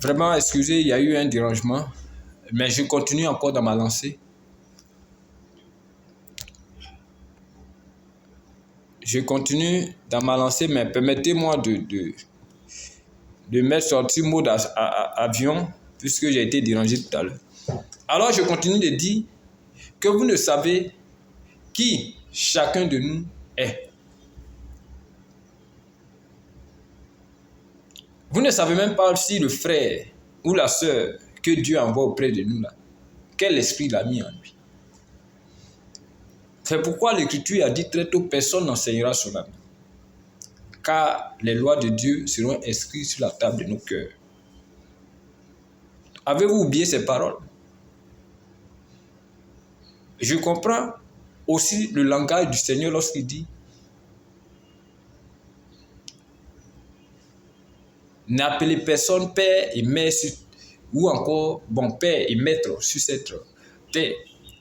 Vraiment, excusez, il y a eu un dérangement, mais je continue encore dans ma lancée. Je continue dans ma lancée, mais permettez-moi de mettre sortir mode avion, puisque j'ai été dérangé tout à l'heure. Alors, je continue de dire que vous ne savez qui chacun de nous est. Vous ne savez même pas si le frère ou la sœur que Dieu envoie auprès de nous, là, quel esprit il a mis en lui. C'est pourquoi l'Écriture a dit très tôt, personne n'enseignera son âme. Car les lois de Dieu seront inscrites sur la table de nos cœurs. Avez-vous oublié ces paroles? Je comprends aussi le langage du Seigneur lorsqu'il dit n'appelez personne père et mère ou encore bon père et maître sur cette terre.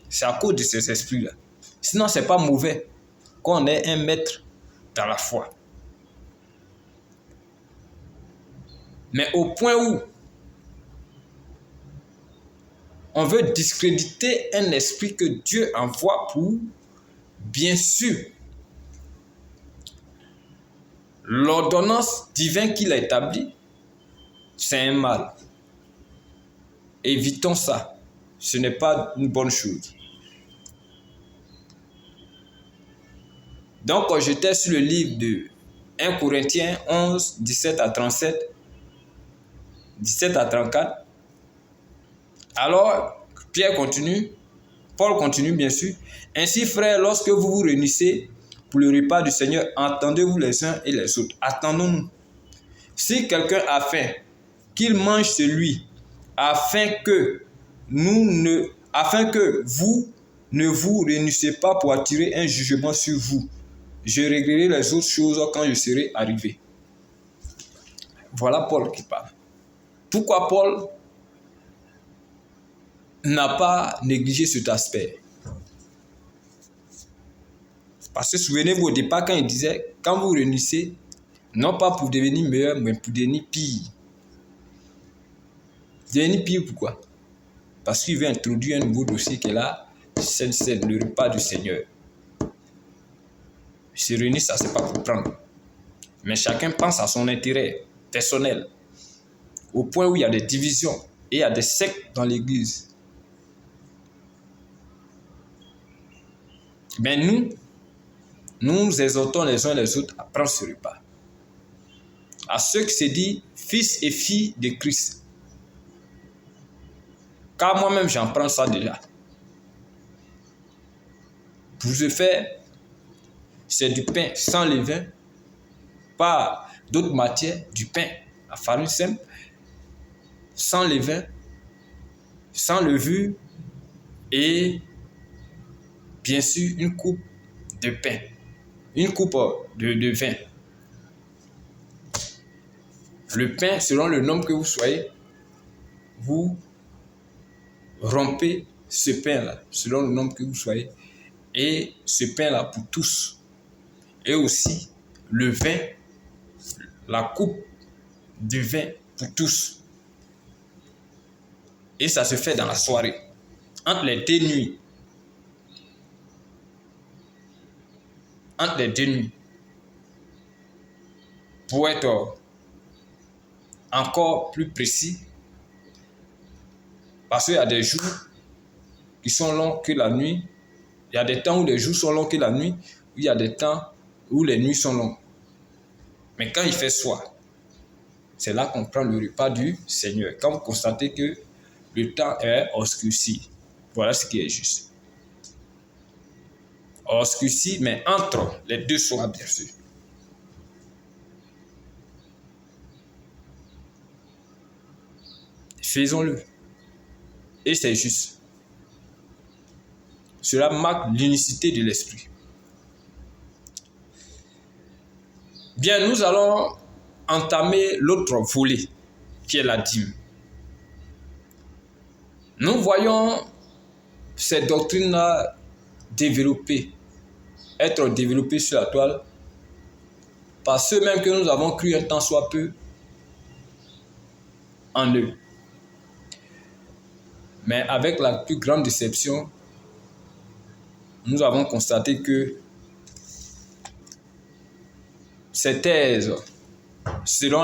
C'est à cause de ces esprits-là. Sinon, ce n'est pas mauvais qu'on ait un maître dans la foi. Mais au point où on veut discréditer un esprit que Dieu envoie pour, bien sûr, l'ordonnance divine qu'il a établie, c'est un mal. Évitons ça. Ce n'est pas une bonne chose. Donc, j'étais sur le livre de 1 Corinthiens 11, 17 à 37, 17 à 34. Alors, Pierre continue, Paul continue bien sûr. Ainsi, frères, lorsque vous vous réunissez pour le repas du Seigneur, entendez-vous les uns et les autres. Attendons-nous. Si quelqu'un a faim, qu'il mange celui, afin que vous ne vous réunissez pas pour attirer un jugement sur vous. Je réglerai les autres choses quand je serai arrivé. Voilà Paul qui parle. Pourquoi Paul n'a pas négligé cet aspect? Parce que souvenez-vous au départ quand il disait, quand vous réunissez, non pas pour devenir meilleur, mais pour devenir pire. Devenir pire pourquoi? Parce qu'il veut introduire un nouveau dossier qui est là, c'est le repas du Seigneur. Se réunir, ça c'est pas pour prendre. Mais chacun pense à son intérêt personnel. Au point où il y a des divisions et il y a des sectes dans l'église. Mais nous exhortons les uns les autres à prendre ce repas. À ceux qui se disent fils et filles de Christ. Car moi-même j'en prends ça déjà. Pour ce faire, c'est du pain sans levain, pas d'autres matières, du pain à farine simple, sans levain, sans levure et bien sûr une coupe de pain, une coupe de vin. Le pain, selon le nombre que vous soyez, vous rompez ce pain-là, selon le nombre que vous soyez, et ce pain-là pour tous. Et aussi le vin, la coupe de vin pour tous. Et ça se fait dans la soirée, entre les deux nuits. Entre les deux nuits. Pour être encore plus précis, parce qu'il y a des jours qui sont longs que la nuit. Il y a des temps où les jours sont longs que la nuit. Il y a des temps où les nuits sont longues. Mais quand il fait soir, c'est là qu'on prend le repas du Seigneur. Quand vous constatez que le temps est obscurci, voilà ce qui est juste. Obscurci, mais entre les deux soirs, bien sûr. Faisons-le. Et c'est juste. Cela marque l'unicité de l'esprit. Bien, nous allons entamer l'autre volet, qui est la dîme. Nous voyons cette doctrine-là être développée sur la toile, par ceux même que nous avons cru un temps soit peu, en eux. Mais avec la plus grande déception, nous avons constaté que ces thèses selon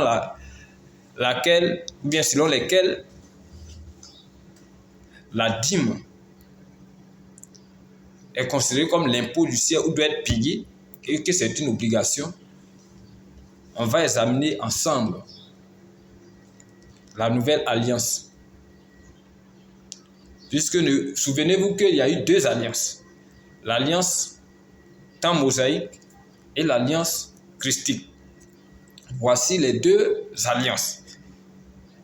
lesquelles la dîme est considérée comme l'impôt du ciel ou doit être payé et que c'est une obligation, on va examiner ensemble la nouvelle alliance. Puisque souvenez-vous qu'il y a eu deux alliances. L'alliance temps mosaïque et l'alliance christique. Voici les deux alliances.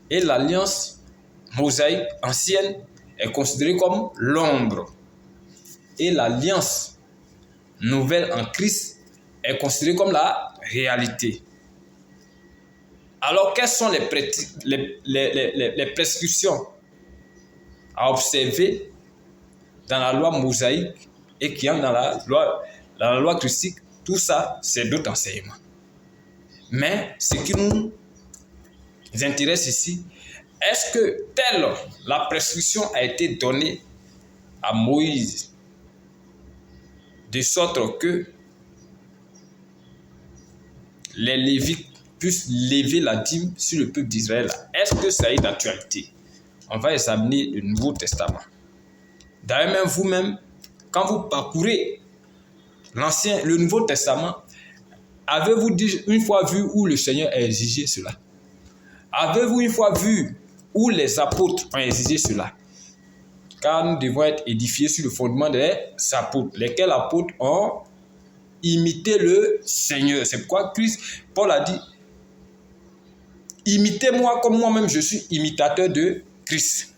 Et l'alliance mosaïque ancienne est considérée comme l'ombre. Et l'alliance nouvelle en Christ est considérée comme la réalité. Alors, quelles sont les prescriptions à observer dans la loi mosaïque et qui entrent dans la loi christique? Tout ça, c'est d'autres enseignements. Mais ce qui nous intéresse ici, est-ce que telle la prescription a été donnée à Moïse, de sorte que les Lévites puissent lever la dîme sur le peuple d'Israël? Est-ce que ça est d'actualité? On va examiner le Nouveau Testament. D'ailleurs, même vous-même, quand vous parcourez le Nouveau Testament, avez-vous une fois vu où le Seigneur a exigé cela? Avez-vous une fois vu où les apôtres ont exigé cela? Car nous devons être édifiés sur le fondement des apôtres, lesquels apôtres ont imité le Seigneur. C'est pourquoi Paul a dit, imitez-moi comme moi-même je suis imitateur de Christ.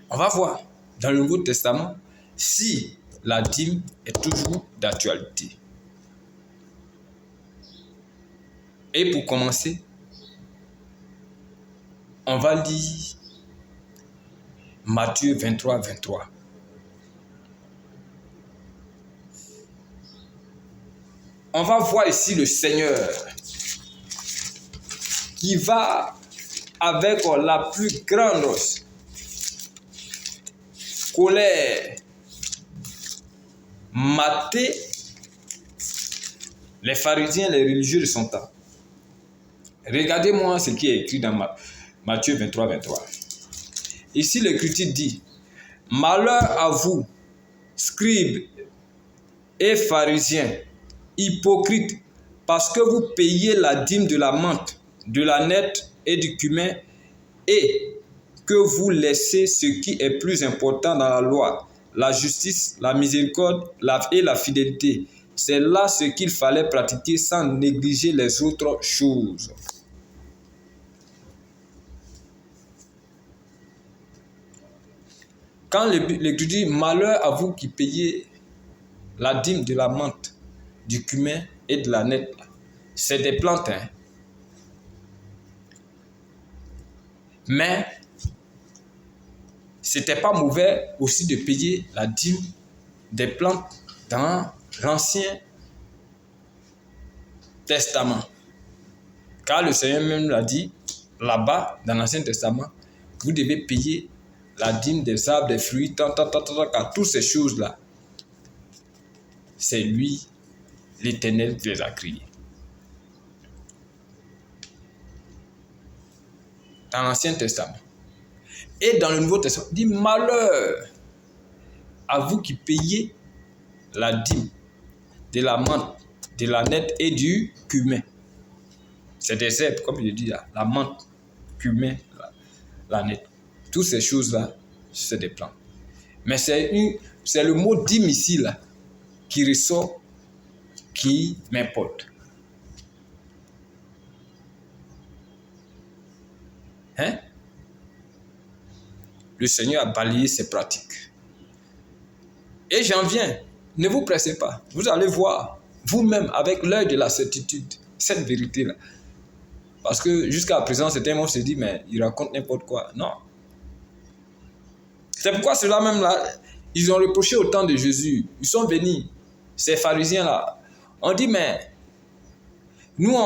On va voir dans le Nouveau Testament si la dîme est toujours d'actualité. Et pour commencer, on va lire Matthieu 23, 23. On va voir ici le Seigneur qui va avec la plus grande colère mater les pharisiens, les religieux de son temps. Regardez-moi ce qui est écrit dans Matthieu 23, 23. Ici, l'Écriture dit, « Malheur à vous, scribes et pharisiens, hypocrites, parce que vous payez la dîme de la menthe, de la nette et du cumin, et que vous laissez ce qui est plus important dans la loi, la justice, la miséricorde et la fidélité. C'est là ce qu'il fallait pratiquer sans négliger les autres choses. » Quand l'Écriture dit « Malheur à vous qui payez la dîme de la menthe, du cumin et de la nette », c'est des plantes. Mais ce n'était pas mauvais aussi de payer la dîme des plantes dans l'Ancien Testament. Car le Seigneur même l'a dit là-bas dans l'Ancien Testament, vous devez payer la dîme des arbres, des fruits, car toutes ces choses-là, c'est lui, l'Éternel, qui les a créées. Dans l'Ancien Testament. Et dans le Nouveau Testament, il dit malheur à vous qui payez la dîme de la menthe, de la nette et du cumin. C'est des herbes, comme je dis là, la menthe, cumin, la nette. Toutes ces choses-là, c'est des plantes. Mais c'est le mot dîme ici, là, qui ressort, qui m'importe. Hein? Le Seigneur a balayé ces pratiques. Et j'en viens. Ne vous pressez pas. Vous allez voir vous-même avec l'œil de la certitude cette vérité-là. Parce que jusqu'à présent, certains vont se dire, mais il raconte n'importe quoi. Non. C'est pourquoi ceux-là même là, ils ont reproché au temps de Jésus. Ils sont venus, ces pharisiens-là. On dit, mais nous,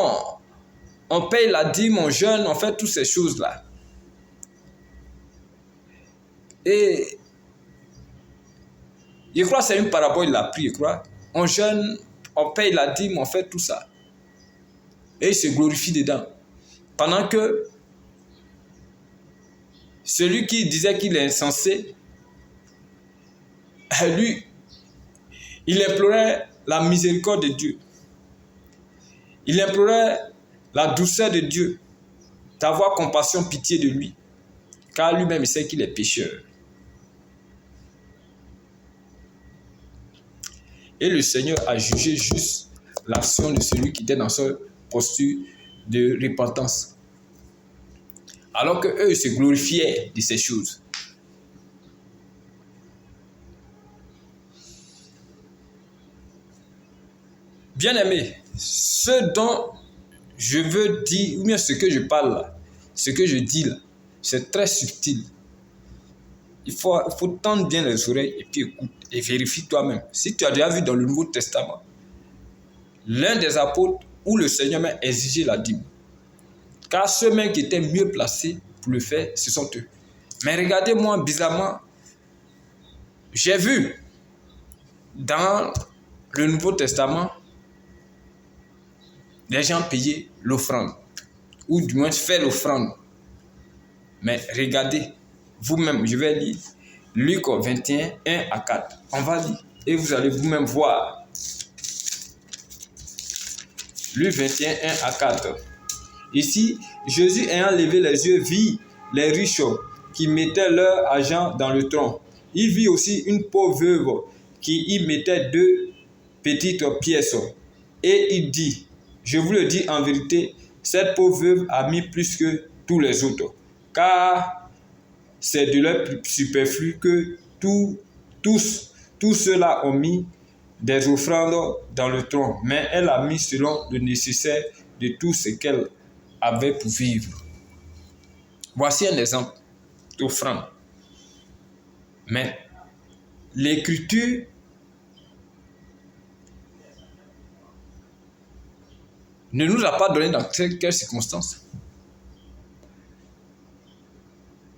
on paye la dîme, on jeûne, on fait toutes ces choses-là. Et je crois que c'est une parabole, il a pris, je crois. On jeûne, on paye la dîme, on fait tout ça. Et il se glorifie dedans. Pendant que celui qui disait qu'il est insensé, lui, il implorait la miséricorde de Dieu. Il implorait la douceur de Dieu, d'avoir compassion, pitié de lui. Car lui-même, il sait qu'il est pécheur. Et le Seigneur a jugé juste l'action de celui qui était dans sa posture de repentance. Alors qu'eux, ils se glorifiaient de ces choses. Bien-aimés, ce dont je veux dire, ou bien ce que je parle là, ce que je dis là, c'est très subtil. Il faut tendre bien les oreilles et puis écoute et vérifie toi-même. Si tu as déjà vu dans le Nouveau Testament, l'un des apôtres où le Seigneur m'a exigé la dîme. Car ceux-mêmes qui étaient mieux placés pour le faire, ce sont eux. Mais regardez-moi bizarrement, j'ai vu dans le Nouveau Testament les gens payer l'offrande, ou du moins faire l'offrande. Mais regardez, vous-même, je vais lire Luc 21, 1 à 4. On va lire et vous allez vous-même voir. Luc 21, 1 à 4. Ici, Jésus ayant levé les yeux, vit les riches qui mettaient leur argent dans le tronc. Il vit aussi une pauvre veuve qui y mettait 2 petites pièces. Et il dit, je vous le dis en vérité, cette pauvre veuve a mis plus que tous les autres, car c'est de leur superflu que tous ceux-là ont mis des offrandes dans le tronc, mais elle a mis selon le nécessaire de tout ce qu'elle avait pour vivre. Voici un exemple d'offrande. Mais l'Écriture ne nous a pas donné dans quelles circonstances.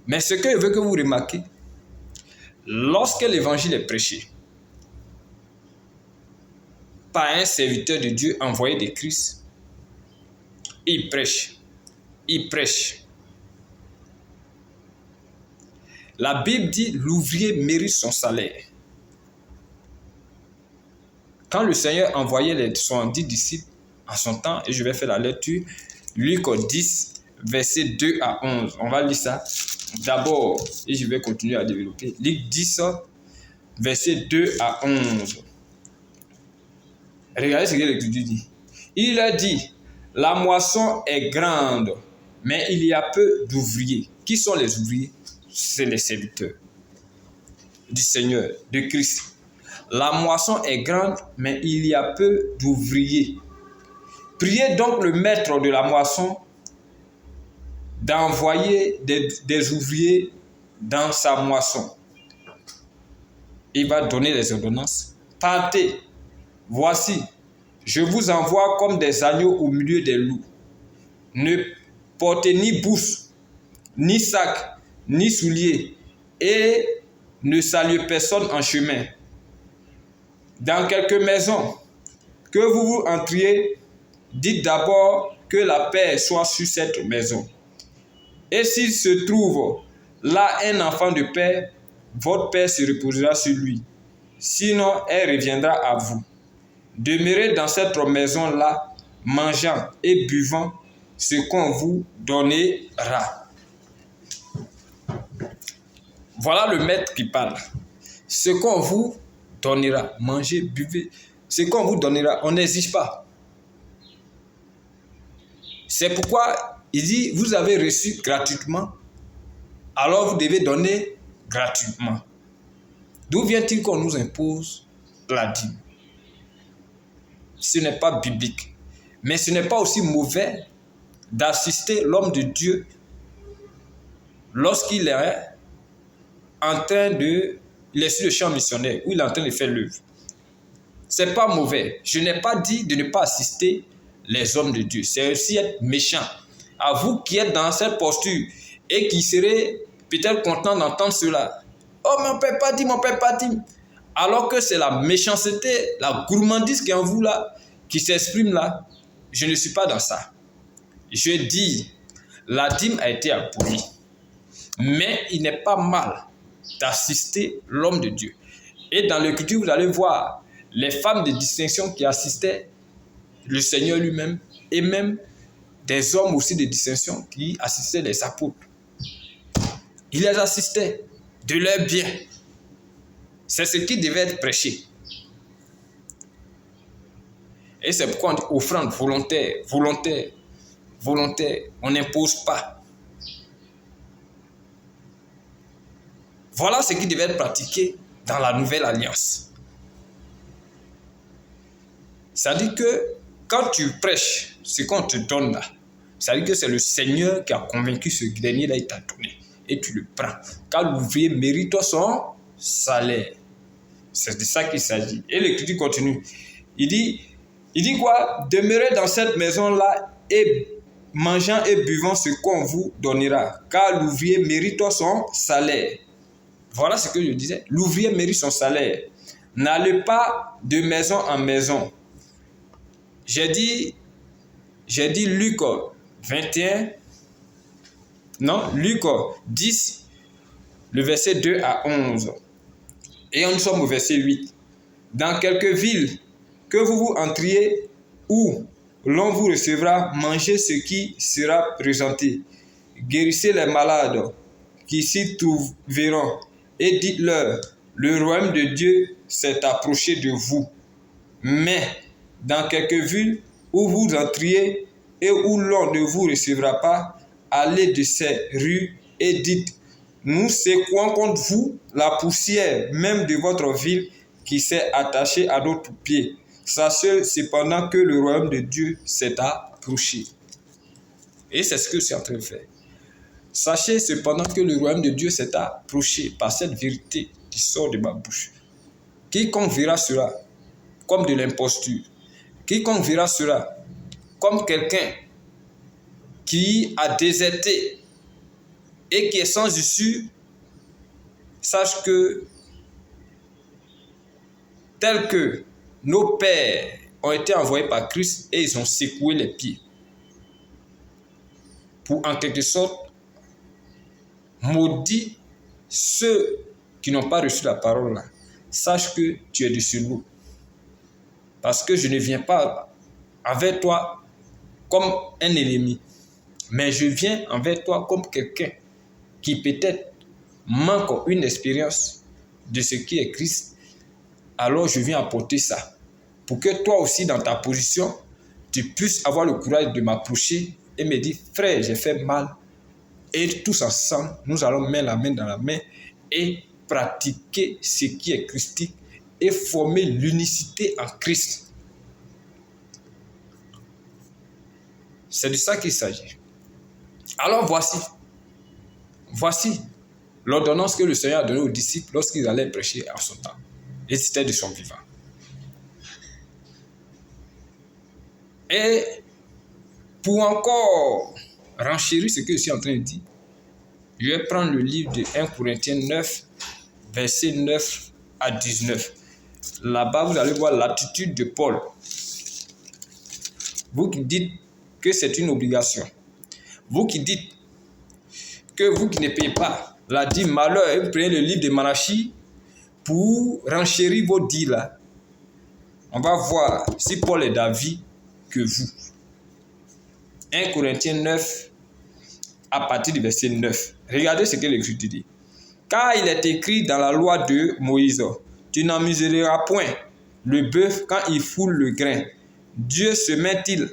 Mais ce que je veux que vous remarquez, lorsque l'évangile est prêché par un serviteur de Dieu envoyé de Christ, il prêche. La Bible dit l'ouvrier mérite son salaire. Quand le Seigneur envoyait les 70 disciples en son temps, et je vais faire la lecture, Luc 10, versets 2 à 11. On va lire ça d'abord et je vais continuer à développer. Luc 10, versets 2 à 11. Regardez ce que l'Écriture dit. Il a dit, la moisson est grande, mais il y a peu d'ouvriers. Qui sont les ouvriers? C'est les serviteurs du Seigneur, de Christ. La moisson est grande, mais il y a peu d'ouvriers. Priez donc le maître de la moisson d'envoyer des ouvriers dans sa moisson. Il va donner les ordonnances. Partez, voici, je vous envoie comme des agneaux au milieu des loups. Ne portez ni bourse, ni sac, ni souliers, et ne saluez personne en chemin. Dans quelque maison, que vous entriez, dites d'abord que la paix soit sur cette maison. Et s'il se trouve là un enfant de paix, votre paix se reposera sur lui. Sinon, elle reviendra à vous. Demeurez dans cette maison-là, mangeant et buvant ce qu'on vous donnera. Voilà le maître qui parle. Ce qu'on vous donnera, mangez, buvez, ce qu'on vous donnera, on n'exige pas. C'est pourquoi il dit, vous avez reçu gratuitement, alors vous devez donner gratuitement. D'où vient-il qu'on nous impose la dîme? Ce n'est pas biblique. Mais ce n'est pas aussi mauvais d'assister l'homme de Dieu lorsqu'il est en train de... Il est sur le champ missionnaire où il est en train de faire l'œuvre. Ce n'est pas mauvais. Je n'ai pas dit de ne pas assister les hommes de Dieu. C'est aussi être méchant. À vous qui êtes dans cette posture et qui serez peut-être content d'entendre cela. Oh, mon père pas dit, mon père pas dit. Alors que c'est la méchanceté, la gourmandise qui est en vous là, qui s'exprime là. Je ne suis pas dans ça. Je dis, la dîme a été abolie. Mais il n'est pas mal d'assister l'homme de Dieu. Et dans l'Écriture, vous allez voir les femmes de distinction qui assistaient le Seigneur lui-même et même des hommes aussi de distinction qui assistaient les apôtres. Ils les assistaient de leur bien. C'est ce qui devait être prêché. Et c'est pourquoi on dit offrande volontaire, volontaire, volontaire. On n'impose pas. Voilà ce qui devait être pratiqué dans la nouvelle alliance. C'est-à-dire que quand tu prêches ce qu'on te donne là, c'est-à-dire que c'est le Seigneur qui a convaincu ce dernier là, il t'a donné. Et tu le prends. Car l'ouvrier mérite son salaire. C'est de ça qu'il s'agit. Et l'Écriture continue. Il dit quoi? Demeurez dans cette maison-là et mangeant et buvant ce qu'on vous donnera. Car l'ouvrier mérite son salaire. Voilà ce que je disais. L'ouvrier mérite son salaire. N'allez pas de maison en maison. J'ai dit Luc 21. Non, Luc 10, le verset 2 à 11. Et nous sommes au verset 8. Dans quelques villes que vous entriez, où l'on vous recevra, mangez ce qui sera présenté. Guérissez les malades qui s'y trouveront et dites-leur, le royaume de Dieu s'est approché de vous. Mais dans quelques villes où vous entriez et où l'on ne vous recevra pas, allez de ces rues et dites, nous secouons contre vous la poussière même de votre ville qui s'est attachée à notre pied. Sachez cependant que le royaume de Dieu s'est approché. Et c'est ce que je suis en train de faire. Sachez cependant que le royaume de Dieu s'est approché par cette vérité qui sort de ma bouche. Quiconque verra cela comme de l'imposture, quiconque verra cela comme quelqu'un qui a déserté et qui est sans issue, sache que tel que nos pères ont été envoyés par Christ et ils ont secoué les pieds pour en quelque sorte maudire ceux qui n'ont pas reçu la parole là. Sache que tu es dessus nous. Parce que je ne viens pas avec toi comme un ennemi, mais je viens envers toi comme quelqu'un qui peut-être manque une expérience de ce qui est Christ. Alors je viens apporter ça pour que toi aussi dans ta position, tu puisses avoir le courage de m'approcher et me dire, frère, j'ai fait mal. Et tous ensemble, nous allons mettre la main dans la main et pratiquer ce qui est christique et former l'unicité en Christ. C'est de ça qu'il s'agit. Alors voici l'ordonnance que le Seigneur a donnée aux disciples lorsqu'ils allaient prêcher en son temps. Et c'était de son vivant. Et pour encore renchérir ce que je suis en train de dire, je vais prendre le livre de 1 Corinthiens 9, verset 9 à 19. Là-bas, vous allez voir l'attitude de Paul. Vous qui dites que c'est une obligation. Vous qui dites que vous qui ne payez pas la dîme, malheur, et vous prenez le livre de Malachie pour renchérir vos dits là. On va voir si Paul est d'avis que vous. 1 Corinthiens 9, à partir du verset 9. Regardez ce que l'Écriture dit. Car il est écrit dans la loi de Moïse, tu n'en muselleras point le bœuf quand il foule le grain. Dieu se met-il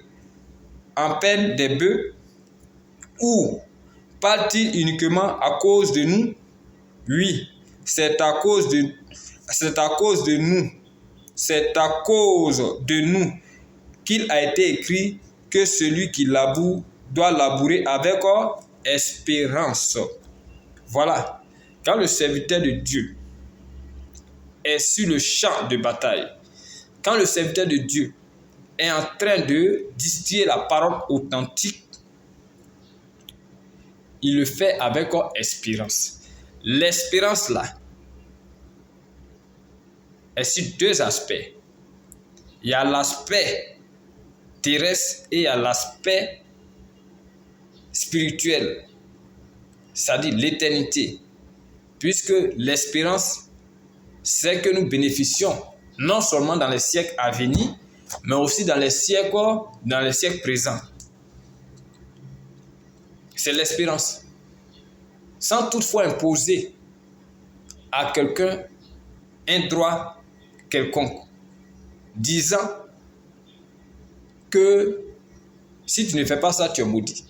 en peine des bœufs ou parle-t-il uniquement à cause de nous? Oui, c'est à cause de nous qu'il a été écrit que celui qui laboure doit labourer avec espérance. Voilà. Quand le serviteur de Dieu est sur le champ de bataille, quand le serviteur de Dieu est en train de distiller la parole authentique, il le fait avec espérance. L'espérance là est sur deux aspects. Il y a l'aspect terrestre et il y a l'aspect spirituel, c'est-à-dire l'éternité. Puisque l'espérance, c'est que nous bénéficions non seulement dans les siècles à venir, mais aussi dans les siècles présents. C'est l'espérance. Sans toutefois imposer à quelqu'un un droit quelconque, disant que si tu ne fais pas ça, tu es maudit.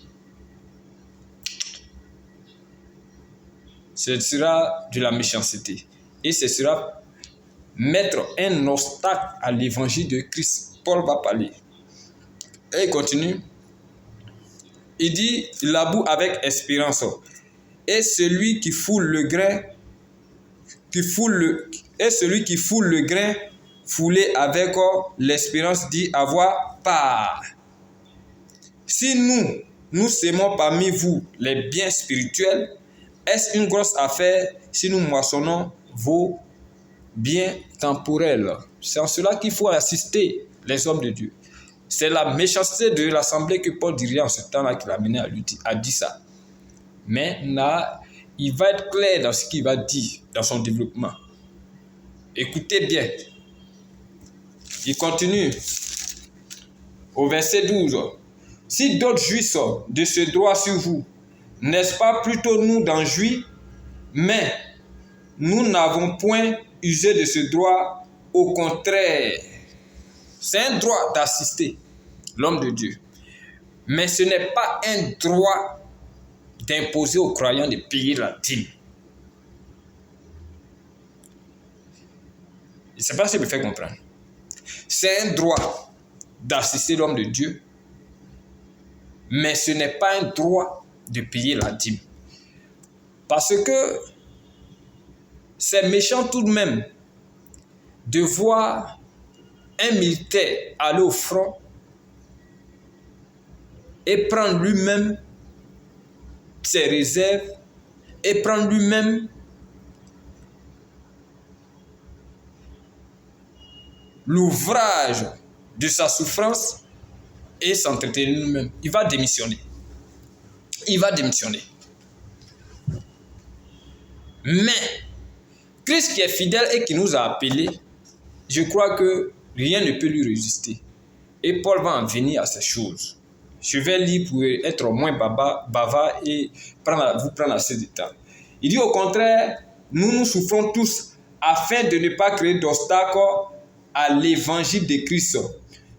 Ce sera de la méchanceté. Et ce sera mettre un obstacle à l'évangile de Christ. Paul va parler. Et il continue. Il dit, il laboure avec espérance. Et celui qui foule le grain, foulé avec l'espérance dit avoir part. Si nous sémons parmi vous les biens spirituels, est-ce une grosse affaire si nous moissonnons vos biens temporels? C'est en cela qu'il faut assister les hommes de Dieu. C'est la méchanceté de l'assemblée que Paul dirait en ce temps-là qui l'a mené à dire ça. Mais là, il va être clair dans ce qu'il va dire dans son développement. Écoutez bien. Il continue au verset 12. Si d'autres jouissent de ce droit sur vous, n'est-ce pas plutôt nous d'en jouir? Mais nous n'avons point usé de ce droit, au contraire. C'est un droit d'assister l'homme de Dieu. Mais ce n'est pas un droit d'imposer aux croyants de payer la dîme. Je ne sais pas si je me fais comprendre. C'est un droit d'assister l'homme de Dieu, mais ce n'est pas un droit de payer la dîme. Parce que c'est méchant tout de même de voir un militaire aller au front et prendre lui-même ses réserves et prendre lui-même l'ouvrage de sa souffrance et s'entretenir lui-même. Il va démissionner. Mais Christ qui est fidèle et qui nous a appelés, je crois que rien ne peut lui résister. Et Paul va en venir à ces choses. Je vais lire pour être moins bavard et vous prendre assez de temps. Il dit au contraire, nous souffrons tous afin de ne pas créer d'obstacles à l'évangile de Christ.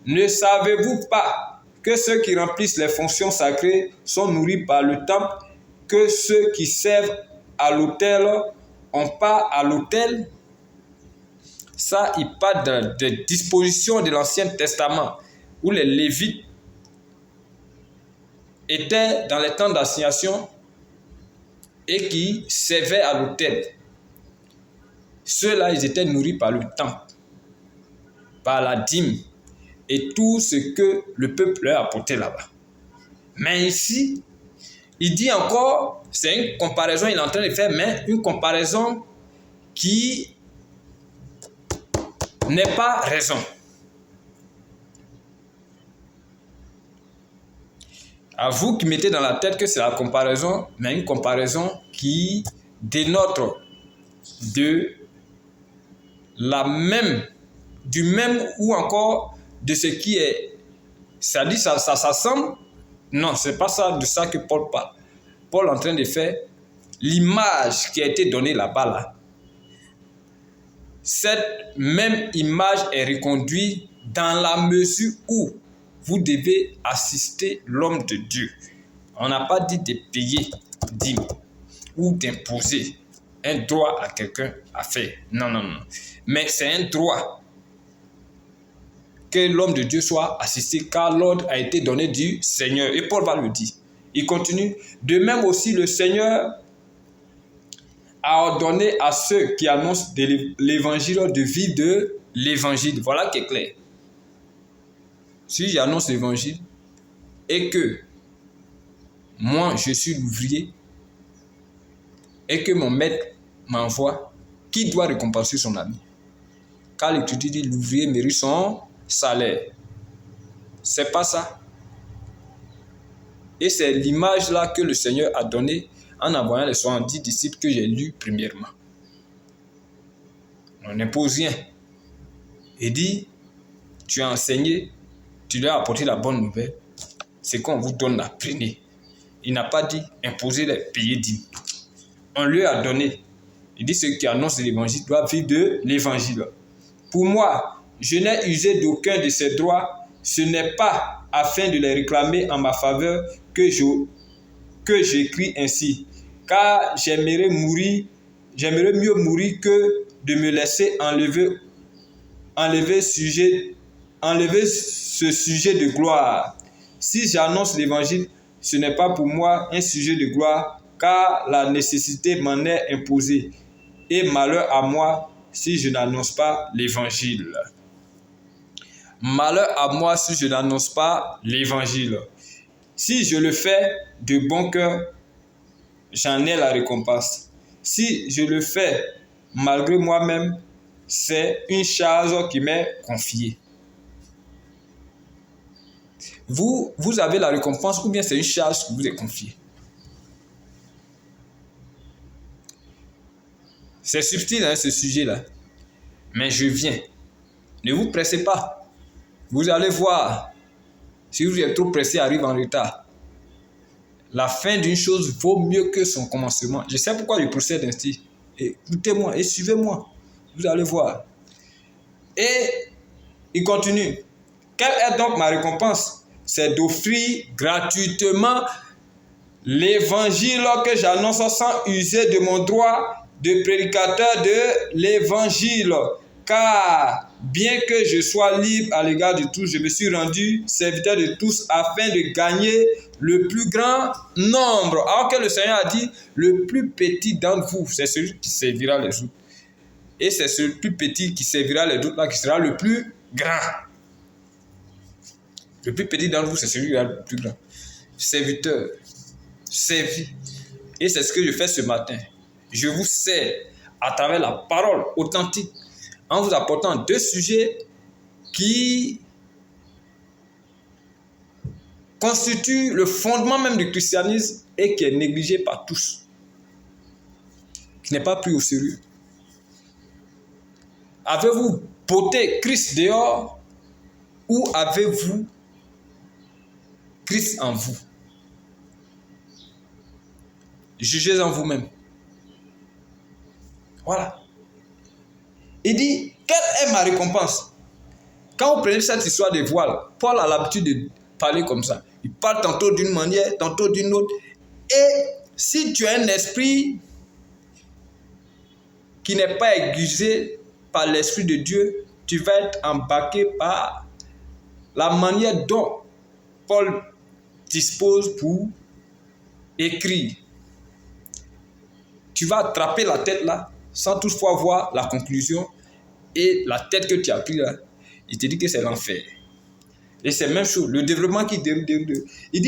Ne savez-vous pas que ceux qui remplissent les fonctions sacrées sont nourris par le temple, que ceux qui servent à l'autel ont part à l'autel? Ça, il parle des dispositions de l'Ancien Testament où les Lévites étaient dans les temps d'assignation et qui servaient à l'autel. Ceux-là, ils étaient nourris par le temple, par la dîme et tout ce que le peuple leur apportait là-bas. Mais ici, il dit encore, c'est une comparaison, il est en train de faire, mais une comparaison qui n'est pas raison. À vous qui mettez dans la tête que c'est la comparaison, mais une comparaison qui dénote du même ou encore de ce qui est. Ça dit ça s'assemble. Non, c'est pas ça de ça que Paul parle. Paul est en train de faire l'image qui a été donnée là-bas là. Cette même image est reconduite dans la mesure où vous devez assister l'homme de Dieu. On n'a pas dit de payer dîme ou d'imposer un droit à quelqu'un à faire. Non. Mais c'est un droit que l'homme de Dieu soit assisté car l'ordre a été donné du Seigneur. Et Paul va le dire. Il continue. De même aussi le Seigneur a ordonné à ceux qui annoncent l'évangile de vivre de l'évangile. Voilà qui est clair. si j'annonce l'évangile et que moi je suis l'ouvrier et que mon maître m'envoie, qui doit récompenser son ami? Car l'Écriture dit l'ouvrier mérite son salaire. C'est pas ça. Et c'est l'image là que le Seigneur a donnée en envoyant les 70 disciples que j'ai lus premièrement. On n'impose rien. Il dit, tu as enseigné, tu leur as apporté la bonne nouvelle. C'est qu'on vous donne, apprenez. Il n'a pas dit imposer les payer dîmes. On lui a donné. Il dit ceux qui annoncent l'évangile doivent vivre de l'évangile. Pour moi, je n'ai usé d'aucun de ces droits. Ce n'est pas afin de les réclamer en ma faveur que j'écris ainsi. Car j'aimerais mieux mourir que de me laisser enlever ce sujet de gloire. Si j'annonce l'évangile, ce n'est pas pour moi un sujet de gloire, car la nécessité m'en est imposée. Et malheur à moi si je n'annonce pas l'évangile. Malheur à moi si je n'annonce pas l'évangile. Si je le fais de bon cœur, j'en ai la récompense. Si je le fais malgré moi-même, c'est une charge qui m'est confiée. Vous avez la récompense ou bien c'est une charge qui vous est confiée? C'est subtil, hein, ce sujet-là. Mais je viens. Ne vous pressez pas. Vous allez voir. Si vous êtes trop pressé, arrive en retard. La fin d'une chose vaut mieux que son commencement. Je sais pourquoi je procède ainsi. Écoutez-moi et suivez-moi. Vous allez voir. Et il continue. Quelle est donc ma récompense? C'est d'offrir gratuitement l'évangile que j'annonce sans user de mon droit de prédicateur de l'évangile. Car bien que je sois libre à l'égard de tous, je me suis rendu serviteur de tous afin de gagner le plus grand nombre. Alors que le Seigneur a dit, le plus petit d'entre vous, c'est celui qui servira les autres. Et c'est celui plus petit qui servira les autres là qui sera le plus grand. Le plus petit d'entre vous, c'est celui qui sera le plus grand. Serviteur, servi. Et c'est ce que je fais ce matin. Je vous sers à travers la parole authentique en vous apportant deux sujets qui constituent le fondement même du christianisme et qui est négligé par tous, qui n'est pas pris au sérieux. Avez-vous porté Christ dehors ou avez-vous Christ en vous? Jugez en vous-même. Voilà. Il dit, quelle est ma récompense? Quand vous prenez cette histoire des voiles, Paul a l'habitude de parler comme ça. Il parle tantôt d'une manière, tantôt d'une autre. Et si tu as un esprit qui n'est pas aiguisé par l'Esprit de Dieu, tu vas être embarqué par la manière dont Paul dispose pour écrire. Tu vas attraper la tête là, sans toutefois voir la conclusion. Et la tête que tu as pris là, il te dit que c'est l'enfer. Et c'est la même chose, le développement qui déroule. Il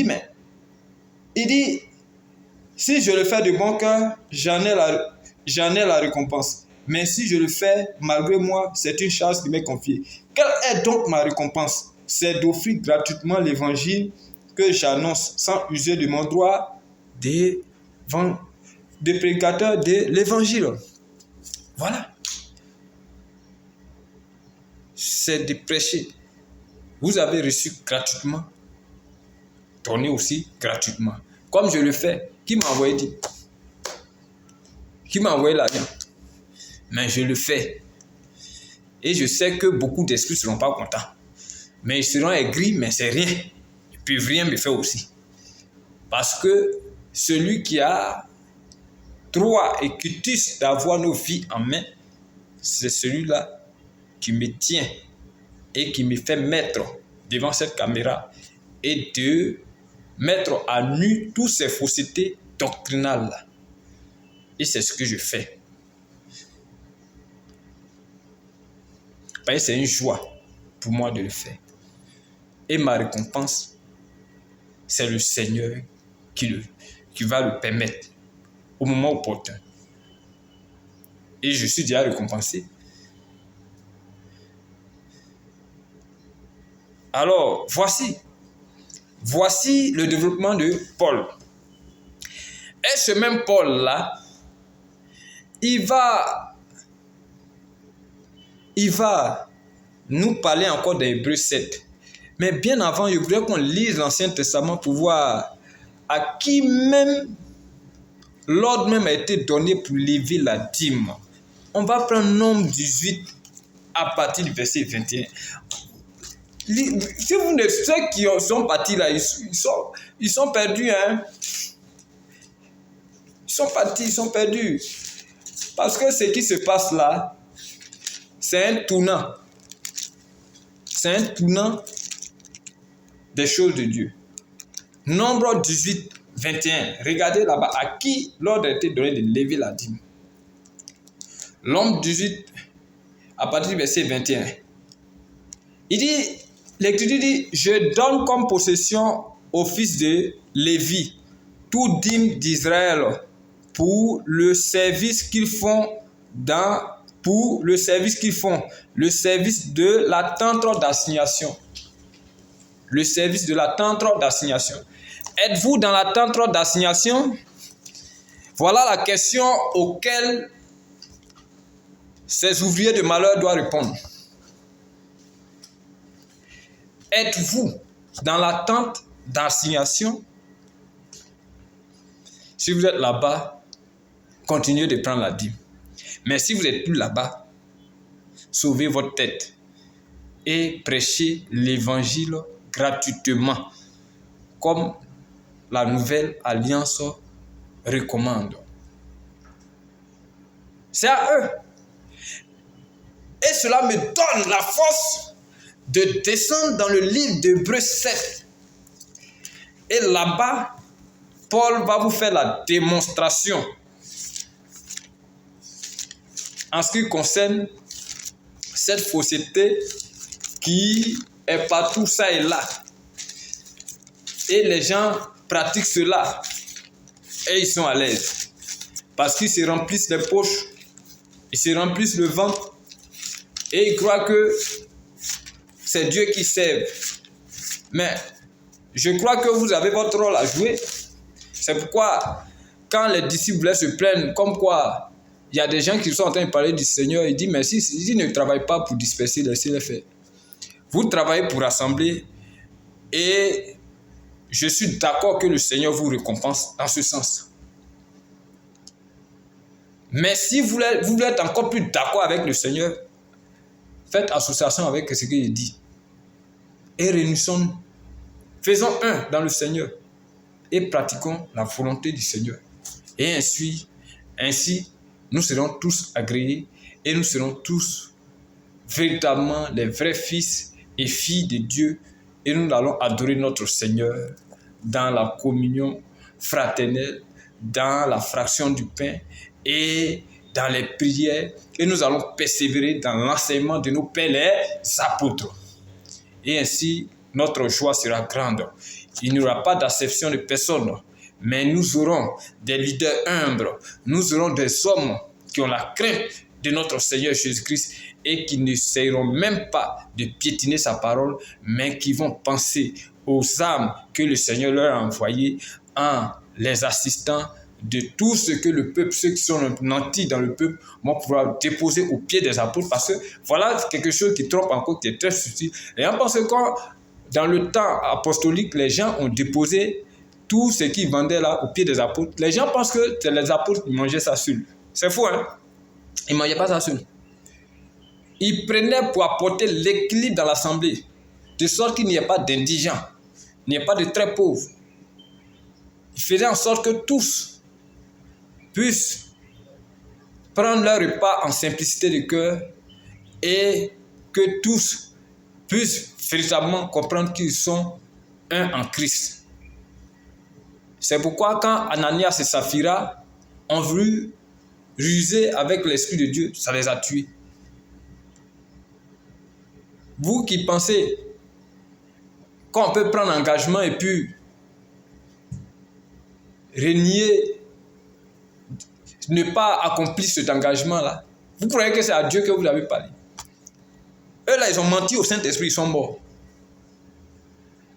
dit, si je le fais de bon cœur, j'en ai la récompense. Mais si je le fais malgré moi, c'est une charge qui m'est confiée. Quelle est donc ma récompense? C'est d'offrir gratuitement l'évangile que j'annonce sans user de mon droit de prédicateur de l'évangile. Voilà. C'est de prêcher. Vous avez reçu gratuitement, donnez aussi gratuitement. Comme je le fais, qui m'a envoyé dit? Qui m'a envoyé l'argent? Mais je le fais. Et je sais que beaucoup d'esprits ne seront pas contents. Mais ils seront aigris, mais c'est rien. Ils ne peuvent rien me faire aussi. Parce que celui qui a droit et quitus d'avoir nos vies en main, c'est celui-là qui me tient et qui me fait mettre devant cette caméra et de mettre à nu toutes ces faussetés doctrinales. Et c'est ce que je fais. Parce que c'est une joie pour moi de le faire. Et ma récompense, c'est le Seigneur qui va le permettre au moment opportun. Et je suis déjà récompensé. Alors, voici le développement de Paul. Et ce même Paul-là, il va nous parler encore d'Hébreux 7. Mais bien avant, je voudrais qu'on lise l'Ancien Testament pour voir à qui même l'ordre même a été donné pour lever la dîme. On va prendre Nombre 18 à partir du verset 21. Si vous ne, ceux qui sont partis là, ils sont perdus. Hein? Ils sont partis, ils sont perdus. Parce que ce qui se passe là, c'est un tournant. C'est un tournant des choses de Dieu. Nombre 18, 21. Regardez là-bas, à qui l'ordre a été donné de lever la dîme. Nombre 18, à partir du verset 21. Il dit, l'Écriture dit, je donne comme possession aux fils de Lévi tout dîme d'Israël pour le service qu'ils font le service de la tente d'assignation. Le service de la tente d'assignation. Êtes-vous dans la tente d'assignation? Voilà la question auquel ces ouvriers de malheur doivent répondre. Êtes-vous dans la tente d'assignation? Si vous êtes là-bas, continuez de prendre la dîme. Mais si vous n'êtes plus là-bas, sauvez votre tête et prêchez l'évangile gratuitement, comme la nouvelle alliance recommande. C'est à eux. Et cela me donne la force de descendre dans le livre d'Hébreux 7. Et là-bas, Paul va vous faire la démonstration en ce qui concerne cette fausseté qui est partout, ça et là. Et les gens pratiquent cela et ils sont à l'aise. Parce qu'ils se remplissent les poches, ils se remplissent le ventre et ils croient que c'est Dieu qui sert. Mais je crois que vous avez votre rôle à jouer. C'est pourquoi quand les disciples se plaignent comme quoi il y a des gens qui sont en train de parler du Seigneur, ils disent mais si ils ne travaillent pas pour disperser, laissez-les faire. Vous travaillez pour rassembler et je suis d'accord que le Seigneur vous récompense dans ce sens. Mais si vous voulez être encore plus d'accord avec le Seigneur, faites association avec ce qu'il dit. Et réunissons-nous. Faisons un dans le Seigneur. Et pratiquons la volonté du Seigneur. Et ainsi, nous serons tous agréés et nous serons tous véritablement les vrais fils et filles de Dieu. Et nous allons adorer notre Seigneur dans la communion fraternelle, dans la fraction du pain et dans les prières. Et nous allons persévérer dans l'enseignement de nos pères les apôtres. Et ainsi, notre joie sera grande. Il n'y aura pas d'acception de personne, mais nous aurons des leaders humbles. Nous aurons des hommes qui ont la crainte de notre Seigneur Jésus-Christ et qui ne n'essaieront même pas de piétiner sa parole, mais qui vont penser aux âmes que le Seigneur leur a envoyées en les assistant de tout ce que le peuple, ceux qui sont nantis dans le peuple, vont pouvoir déposer aux pieds des apôtres. Parce que voilà quelque chose qui trompe encore, qui est très subtil. Et on pense que dans le temps apostolique, les gens ont déposé tout ce qu'ils vendaient là aux pieds des apôtres. Les gens pensent que c'est les apôtres qui mangeaient ça seul. C'est faux, hein? Ils ne mangeaient pas ça seul. Ils prenaient pour apporter l'équilibre dans l'assemblée, de sorte qu'il n'y ait pas d'indigents, il n'y ait pas de très pauvres. Ils faisaient en sorte que tous puissent prendre leur repas en simplicité de cœur et que tous puissent véritablement comprendre qu'ils sont un en Christ. C'est pourquoi quand Ananias et Saphira ont voulu ruser avec l'Esprit de Dieu, ça les a tués. Vous qui pensez quand on peut prendre engagement et puis renier, ne pas accomplir cet engagement-là, vous croyez que c'est à Dieu que vous avez parlé? Eux là, ils ont menti au Saint-Esprit, ils sont morts.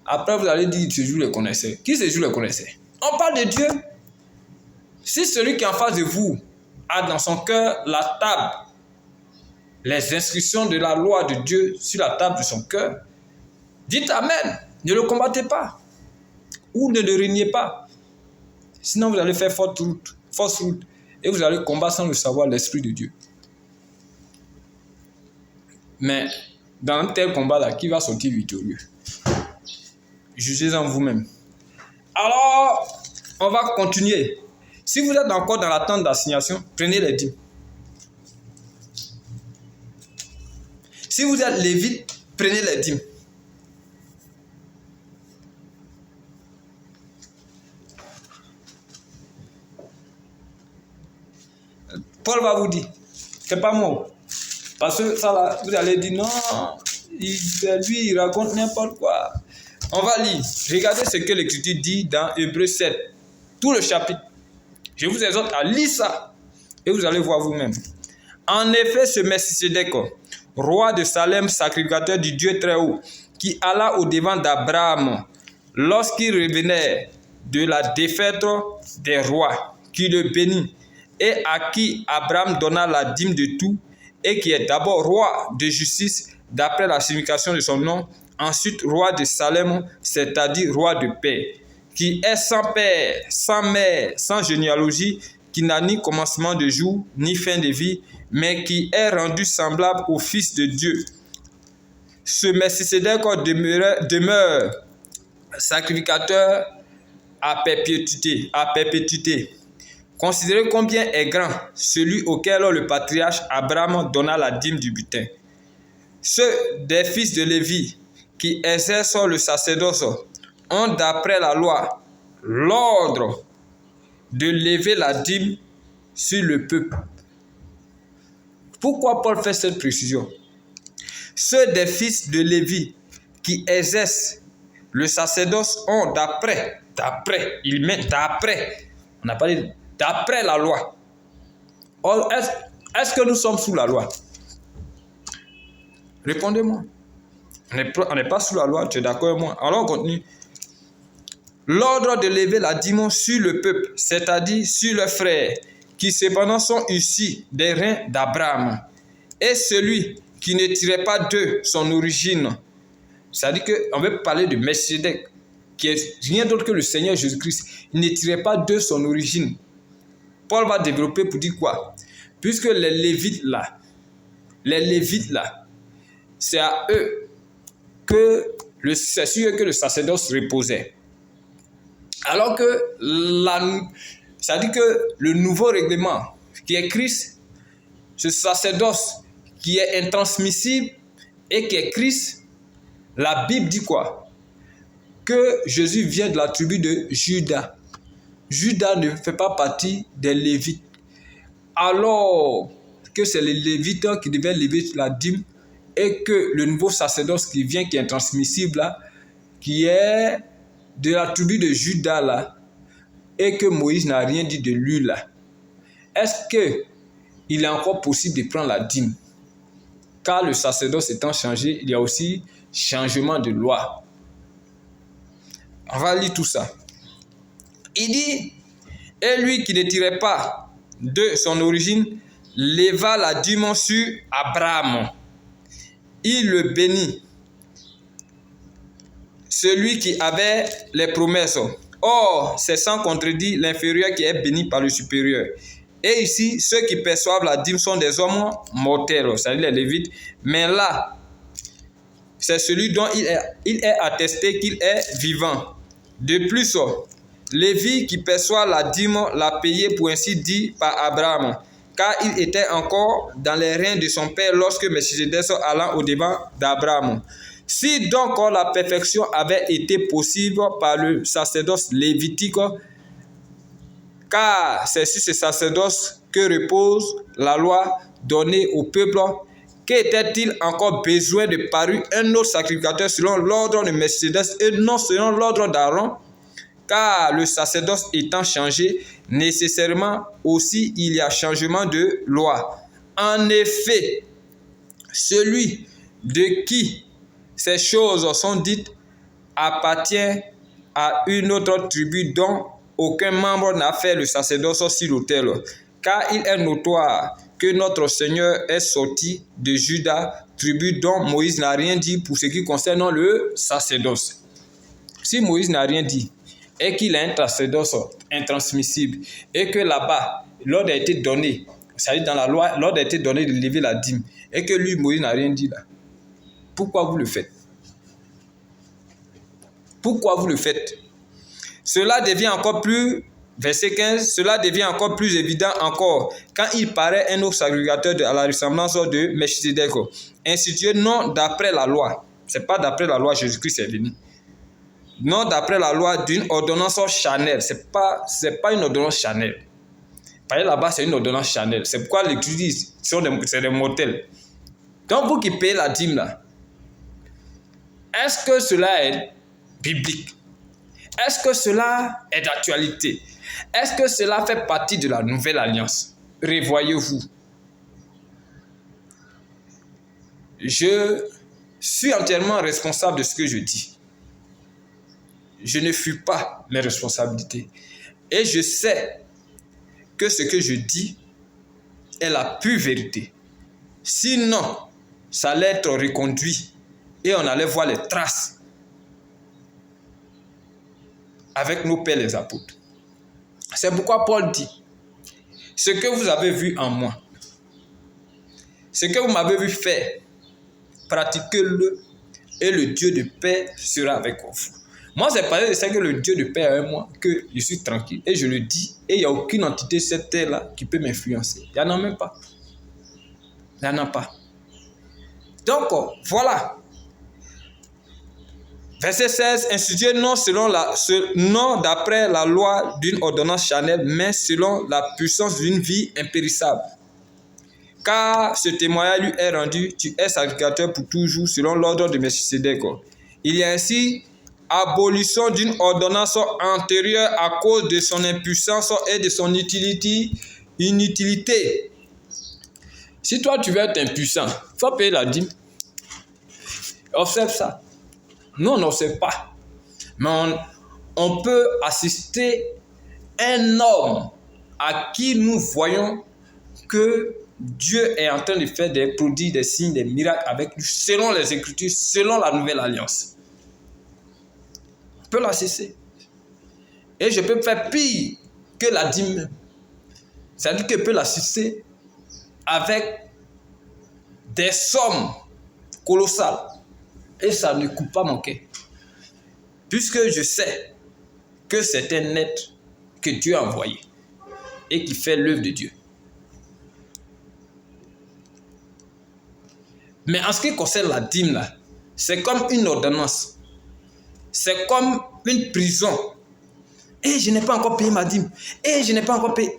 Après, vous allez dire, ce jour les connaissait. Qui ce jour les connaissait? On parle de Dieu. Si celui qui est en face de vous a dans son cœur la table, les instructions de la loi de Dieu sur la table de son cœur, dites Amen. Ne le combattez pas. Ou ne le reniez pas. Sinon, vous allez faire fausse route. Et vous allez combattre sans le savoir l'Esprit de Dieu. Mais dans un tel combat-là, qui va sortir victorieux? Jugez-en vous-même. Alors, on va continuer. Si vous êtes encore dans l'attente d'assignation, prenez les dîmes. Si vous êtes lévite, prenez les dîmes. Paul va vous dire, c'est pas moi. Parce que ça là, vous allez dire non, lui il raconte n'importe quoi. On va lire. Regardez ce que l'Écriture dit dans Hébreux 7. Tout le chapitre. Je vous exhorte à lire ça. Et vous allez voir vous-même. En effet, ce Melchisédek, roi de Salem, sacrificateur du Dieu très haut, qui alla au-devant d'Abraham lorsqu'il revenait de la défaite des rois, qui le bénit, et à qui Abraham donna la dîme de tout, et qui est d'abord roi de justice d'après la signification de son nom, ensuite roi de Salem, c'est-à-dire roi de paix, qui est sans père, sans mère, sans généalogie, qui n'a ni commencement de jour, ni fin de vie, mais qui est rendu semblable au Fils de Dieu. Ce Melchisédek demeure sacrificateur à perpétuité. Considérez combien est grand celui auquel le patriarche Abraham donna la dîme du butin. Ceux des fils de Lévi qui exercent le sacerdoce ont d'après la loi l'ordre de lever la dîme sur le peuple. Pourquoi Paul fait cette précision? Ceux des fils de Lévi qui exercent le sacerdoce ont d'après, on n'a pas dit d'après la loi. Or, est-ce que nous sommes sous la loi? Répondez-moi. On n'est pas sous la loi, tu es d'accord avec moi? Alors on continue. L'ordre de lever la dîme sur le peuple, c'est-à-dire sur leurs frères, qui cependant sont issus des reins d'Abraham, et celui qui ne tirait pas d'eux son origine. C'est-à-dire qu'on veut parler de Melchisédek, qui est rien d'autre que le Seigneur Jésus-Christ. Il ne tirait pas d'eux son origine. Paul va développer pour dire quoi? Puisque les Lévites là, c'est à eux c'est sur eux que le sacerdoce reposait. Alors que c'est-à-dire que le nouveau règlement qui est Christ, ce sacerdoce qui est intransmissible et qui est Christ, la Bible dit quoi? Que Jésus vient de la tribu de Juda. Juda ne fait pas partie des Lévites. Alors que c'est les Lévites qui devaient lever la dîme et que le nouveau sacerdoce qui vient, qui est intransmissible là, qui est de la tribu de Juda là, et que Moïse n'a rien dit de lui là, est-ce qu'il est encore possible de prendre la dîme? Car le sacerdoce étant changé, il y a aussi changement de loi. On va lire tout ça. Il dit, et lui qui ne tirait pas de son origine, leva la dîme sur Abraham. Il le bénit. Celui qui avait les promesses. Or, c'est sans contredit l'inférieur qui est béni par le supérieur. Et ici, ceux qui perçoivent la dîme sont des hommes mortels, c'est-à-dire les Lévites. Mais là, c'est celui dont il est attesté qu'il est vivant. De plus, Lévi qui perçoit la dîme l'a payé pour ainsi dire par Abraham, car il était encore dans les reins de son père lorsque Melchisédek allant au-devant d'Abraham. Si donc la perfection avait été possible par le sacerdoce lévitique, car c'est sur ce sacerdoce que repose la loi donnée au peuple, Qu'était-il encore besoin de parure un autre sacrificateur selon l'ordre de Melchisédek et non selon l'ordre d'Aaron? Car le sacerdoce étant changé, nécessairement aussi il y a changement de loi. En effet, celui de qui ces choses sont dites appartient à une autre tribu dont aucun membre n'a fait le sacerdoce sur l'autel. Car il est notoire que notre Seigneur est sorti de Juda, tribu dont Moïse n'a rien dit pour ce qui concerne le sacerdoce. Si Moïse n'a rien dit et qu'il a un sacerdoce intransmissible et que là-bas, l'ordre a été donné, c'est-à-dire dans la loi, l'ordre a été donné de lever la dîme et que lui, Moïse n'a rien dit là, pourquoi vous le faites? Pourquoi vous le faites? Cela devient encore plus, verset 15, cela devient encore plus évident encore quand il paraît un autre sacrificateur à la ressemblance de Melchisédek, institué non d'après la loi. Ce n'est pas d'après la loi, Jésus-Christ est venu. Non d'après la loi d'une ordonnance charnelle. Ce n'est pas une ordonnance charnelle. Par là-bas, c'est une ordonnance charnelle. C'est pourquoi l'Écriture dit c'est des mortels. Donc vous qui payez la dîme là, est-ce que cela est biblique? Est-ce que cela est d'actualité? Est-ce que cela fait partie de la nouvelle alliance? Revoyez-vous. Je suis entièrement responsable de ce que je dis. Je ne fuis pas mes responsabilités. Et je sais que ce que je dis est la pure vérité. Sinon, ça allait être reconduit et on allait voir les traces avec nos pères les apôtres. C'est pourquoi Paul dit, ce que vous avez vu en moi, ce que vous m'avez vu faire, pratiquez-le et le Dieu de paix sera avec vous. Moi, c'est parce que je sais que le Dieu de paix est avec moi que je suis tranquille et je le dis et il n'y a aucune entité sur cette terre-là qui peut m'influencer. Il n'y en a même pas. Il n'y en a pas. Donc, voilà. Verset 16, institué non d'après la loi d'une ordonnance charnelle, mais selon la puissance d'une vie impérissable. Car ce témoignage lui est rendu, tu es sacrificateur pour toujours selon l'ordre de Melchisédek. Il y a ainsi abolition d'une ordonnance antérieure à cause de son impuissance et de son inutilité. Si toi tu veux être impuissant, il faut payer la dîme. Observe ça. Nous, on n'observe pas. Mais on peut assister un homme à qui nous voyons que Dieu est en train de faire des prodiges, des signes, des miracles avec lui, selon les Écritures, selon la nouvelle alliance. On peut l'assister. Et je peux faire pire que la dîme. C'est-à-dire que je peux l'assister avec des sommes colossales. Et ça ne coupe pas mon cœur. Puisque je sais que c'est un être que Dieu a envoyé et qui fait l'œuvre de Dieu. Mais en ce qui concerne la dîme, là, c'est comme une ordonnance. C'est comme une prison. Et je n'ai pas encore payé ma dîme. Et je n'ai pas encore payé.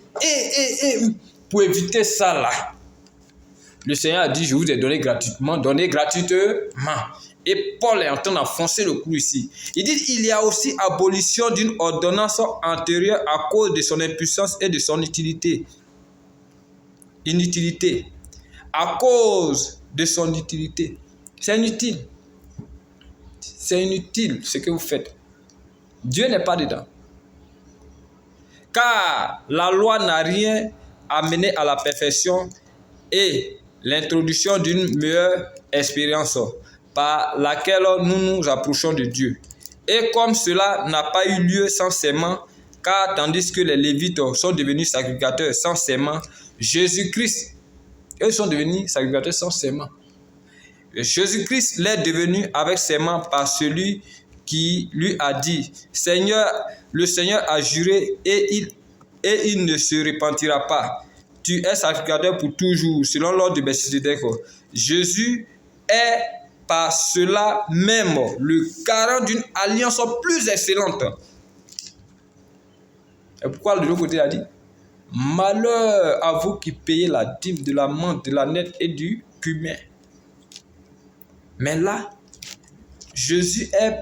Pour éviter ça, là, le Seigneur a dit, je vous ai donné gratuitement. Et Paul est en train d'enfoncer le clou ici. Il dit, il y a aussi abolition d'une ordonnance antérieure à cause de son impuissance et de son utilité. Inutilité. À cause de son utilité. C'est inutile. C'est inutile ce que vous faites. Dieu n'est pas dedans. Car la loi n'a rien amené à la perfection et l'introduction d'une meilleure expérience par laquelle nous nous approchons de Dieu. Et comme cela n'a pas eu lieu sans serment, car tandis que les Lévites sont devenus sacrificateurs sans serment, Jésus-Christ, eux sont devenus sacrificateurs sans serment. Jésus-Christ l'est devenu avec serment par celui qui lui a dit, Seigneur, le Seigneur a juré et il ne se repentira pas. Tu es sacrificateur pour toujours, selon l'ordre de Melchisédek. Jésus est par cela même le garant d'une alliance plus excellente. Et pourquoi de l'autre côté il a dit, malheur à vous qui payez la dîme de la menthe, de la nette et du cumin. Mais là, Jésus est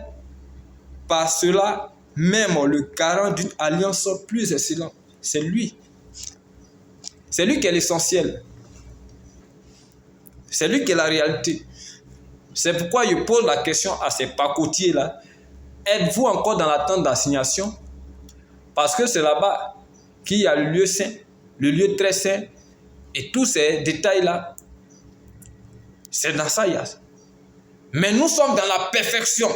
par cela même le garant d'une alliance plus excellente. C'est lui. C'est lui qui est l'essentiel. C'est lui qui est la réalité. C'est pourquoi je pose la question à ces pacotiers-là. Êtes-vous encore dans l'attente d'assignation? Parce que c'est là-bas qu'il y a le lieu saint, le lieu très saint, et tous ces détails-là, c'est dans ça. Mais nous sommes dans la perfection.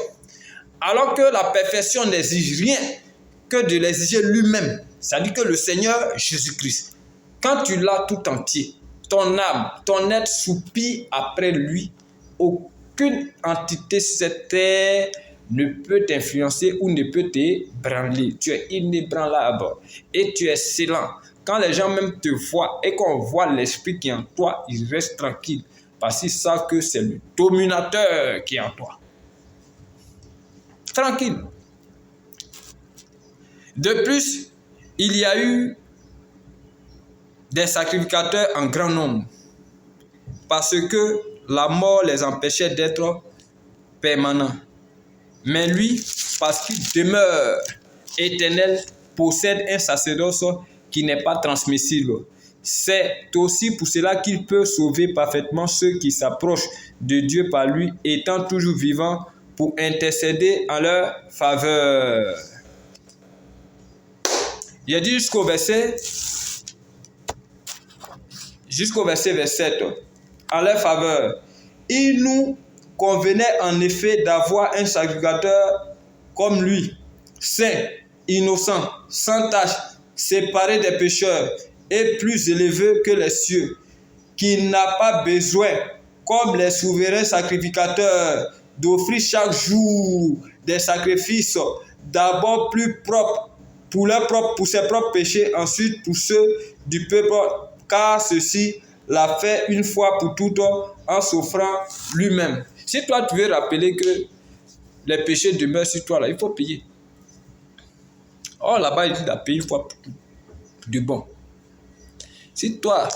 Alors que la perfection n'exige rien que de l'exiger lui-même. C'est-à-dire que le Seigneur Jésus-Christ, quand tu l'as tout entier, ton âme, ton être soupire après lui, aucune entité sur cette terre ne peut t'influencer ou ne peut t'ébranler. Tu es inébranlable et tu es scellant. Quand les gens même te voient et qu'on voit l'esprit qui est en toi, ils restent tranquilles parce qu'ils savent que c'est le dominateur qui est en toi. Tranquille. De plus, il y a eu des sacrificateurs en grand nombre parce que la mort les empêchait d'être permanents. Mais lui, parce qu'il demeure éternel, possède un sacerdoce qui n'est pas transmissible. C'est aussi pour cela qu'il peut sauver parfaitement ceux qui s'approchent de Dieu par lui, étant toujours vivant pour intercéder en leur faveur. Il a dit jusqu'au verset 7, en leur faveur. Il nous convenait en effet d'avoir un sacrificateur comme lui, saint, innocent, sans tache, séparé des pécheurs et plus élevé que les cieux, qui n'a pas besoin, comme les souverains sacrificateurs, d'offrir chaque jour des sacrifices, d'abord plus propres pour ses propres péchés, ensuite pour ceux du peuple, car ceci l'a fait une fois pour toutes en s'offrant lui-même. Si toi tu veux rappeler que les péchés demeurent sur toi, là, il faut payer. Or là-bas, il dit de payer une fois pour toutes. De bon. Si toi,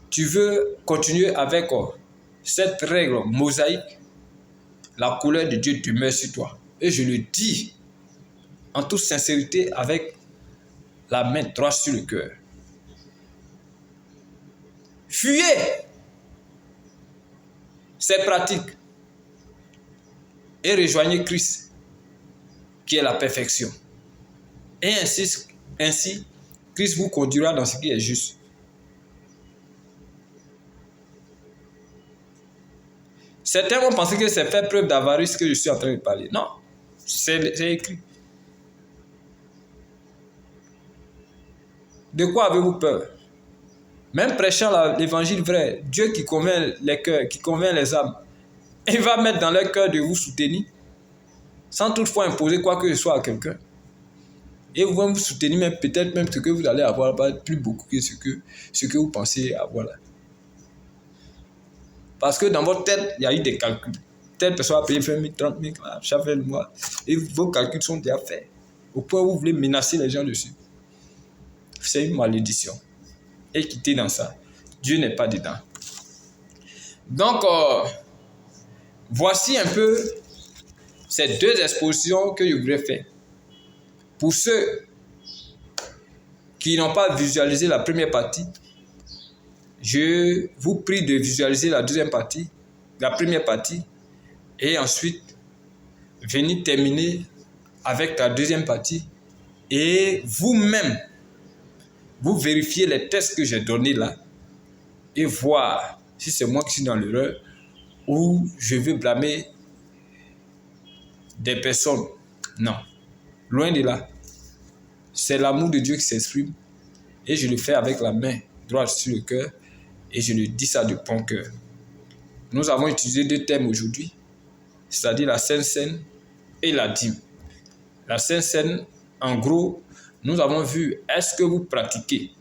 tu veux continuer avec cette règle mosaïque, la couleur de Dieu demeure sur toi. Et je le dis en toute sincérité avec la main droite sur le cœur. Fuyez ces pratiques et rejoignez Christ qui est la perfection. Et ainsi, Christ vous conduira dans ce qui est juste. Certains vont penser que c'est faire preuve d'avarice que je suis en train de parler. Non, c'est écrit. De quoi avez-vous peur? Même prêchant l'évangile vrai, Dieu qui convainc les cœurs, qui convainc les âmes, il va mettre dans leur cœur de vous soutenir, sans toutefois imposer quoi que ce soit à quelqu'un. Et vous allez vous soutenir, même peut-être même ce que vous allez avoir là-bas, plus beaucoup que ce que vous pensez avoir là. Parce que dans votre tête, il y a eu des calculs. Telle personne a payé 20 000, 30 000 chaque mois. Et vos calculs sont déjà faits. Au point où vous voulez menacer les gens dessus. C'est une malédiction. Et quittez dans ça. Dieu n'est pas dedans. Donc, voici un peu ces deux expositions que je voudrais faire. Pour ceux qui n'ont pas visualisé la première partie, je vous prie de visualiser la deuxième partie, la première partie, et ensuite venir terminer avec la deuxième partie. Et vous-même, vous vérifiez les tests que j'ai donnés là et voir si c'est moi qui suis dans l'erreur ou je veux blâmer des personnes. Non, loin de là. C'est l'amour de Dieu qui s'exprime et je le fais avec la main droite sur le cœur et je le dis ça de bon cœur. Nous avons utilisé deux thèmes aujourd'hui, c'est-à-dire la Sainte Seine et la dîme. La Sainte Seine, en gros, nous avons vu, est-ce que vous pratiquez?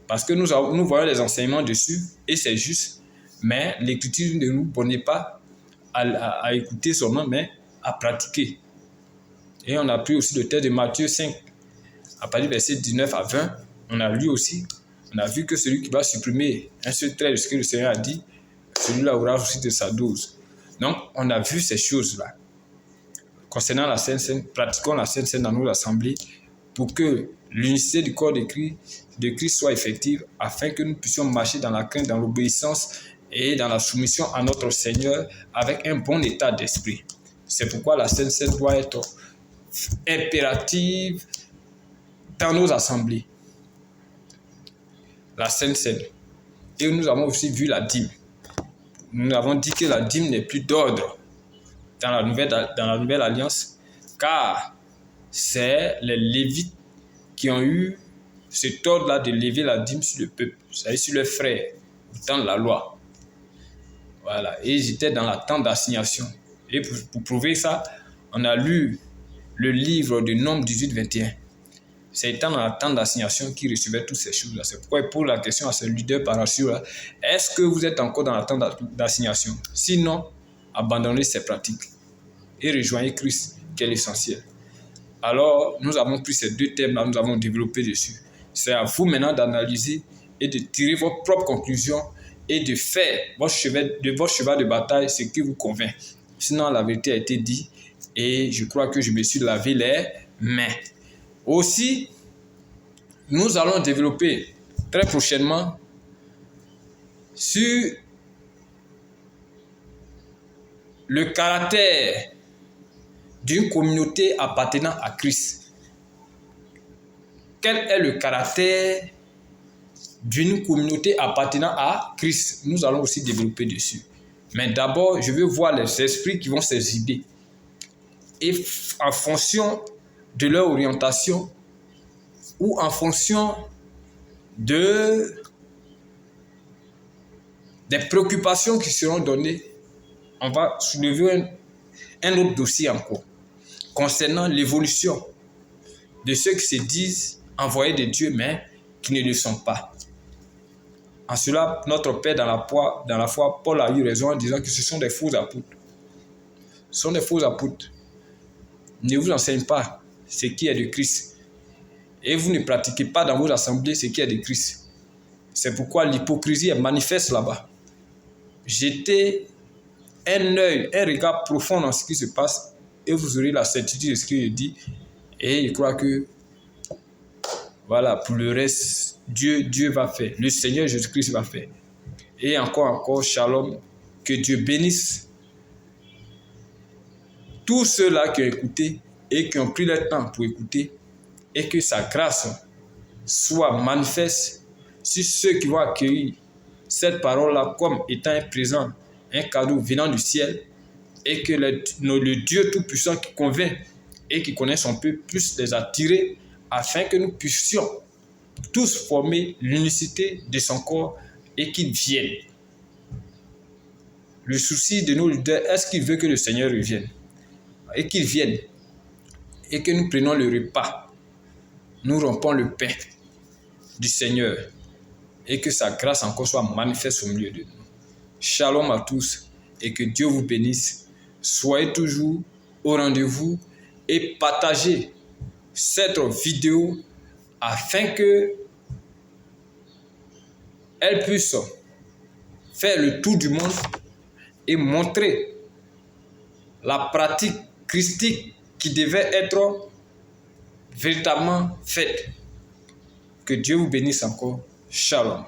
Parce que nous voyons les enseignements dessus, et c'est juste, mais l'écriture ne nous connaît pas à écouter seulement, mais à pratiquer. Et on a pris aussi le texte de Matthieu 5, à partir du verset 19 à 20, on a lu aussi, on a vu que celui qui va supprimer un seul trait de ce que le Seigneur a dit, celui-là aura aussi de sa dose. Donc, on a vu ces choses-là. Concernant la Sainte Seine, pratiquons la Sainte Seine dans nos assemblées pour que l'unicité du corps de Christ soit effective, afin que nous puissions marcher dans la crainte, dans l'obéissance et dans la soumission à notre Seigneur avec un bon état d'esprit. C'est pourquoi la Sainte Seine doit être impérative dans nos assemblées. La Sainte Seine. Et nous avons aussi vu la dîme. Nous avons dit que la dîme n'est plus d'ordre dans la nouvelle alliance, car c'est les Lévites qui ont eu cet ordre-là de lever la dîme sur le peuple, c'est-à-dire sur leurs frères, au temps de la loi. Voilà. Et ils étaient dans la tente d'assignation. Et pour prouver ça, on a lu le livre de Nombres 18-21. C'est étant dans la tente d'assignation qu'ils recevaient toutes ces choses-là. C'est pourquoi il pose la question à ce leader parachute-là. Est-ce que vous êtes encore dans la tente d'assignation? Sinon, abandonnez ces pratiques et rejoignez Christ, qui est l'essentiel. Alors, nous avons pris ces deux thèmes-là, nous avons développé dessus. C'est à vous maintenant d'analyser et de tirer vos propres conclusions et de faire votre cheval de bataille ce qui vous convainc. Sinon, la vérité a été dite et je crois que je me suis lavé les mains. Aussi, nous allons développer très prochainement sur le caractère d'une communauté appartenant à Christ. Quel est le caractère d'une communauté appartenant à Christ? Nous allons aussi développer dessus. Mais d'abord, je veux voir les esprits qui vont ces idées. Et en fonction de leur orientation ou en fonction des préoccupations qui seront données, on va soulever un autre dossier encore concernant l'évolution de ceux qui se disent envoyés de Dieu mais qui ne le sont pas. En cela, notre Père dans la foi, Paul a eu raison en disant que ce sont des faux apôtres. Ce sont des faux apôtres. Ne vous enseignez pas ce qui est de Christ. Et vous ne pratiquez pas dans vos assemblées ce qui est de Christ. C'est pourquoi l'hypocrisie est manifeste là-bas. Jetez un œil, un regard profond dans ce qui se passe et vous aurez la certitude de ce qu'il dit. Et je crois que, voilà, pour le reste, Dieu va faire. Le Seigneur Jésus-Christ va faire. Et encore, shalom. Que Dieu bénisse tous ceux-là qui ont écouté et qui ont pris le temps pour écouter, et que sa grâce soit manifeste sur ceux qui vont accueillir cette parole-là comme étant un présent, un cadeau venant du ciel, et que le Dieu Tout-Puissant qui convainc et qui connaît son peuple puisse les attirer afin que nous puissions tous former l'unicité de son corps et qu'ils viennent. Le souci de nos leaders, est-ce qu'ils veulent que le Seigneur revienne? Et qu'ils viennent et que nous prenions le repas, nous rompons le pain du Seigneur et que sa grâce encore soit manifeste au milieu de nous. Shalom à tous et que Dieu vous bénisse. Soyez toujours au rendez-vous et partagez cette vidéo afin que elle puisse faire le tour du monde et montrer la pratique christique qui devait être véritablement faite. Que Dieu vous bénisse encore. Shalom.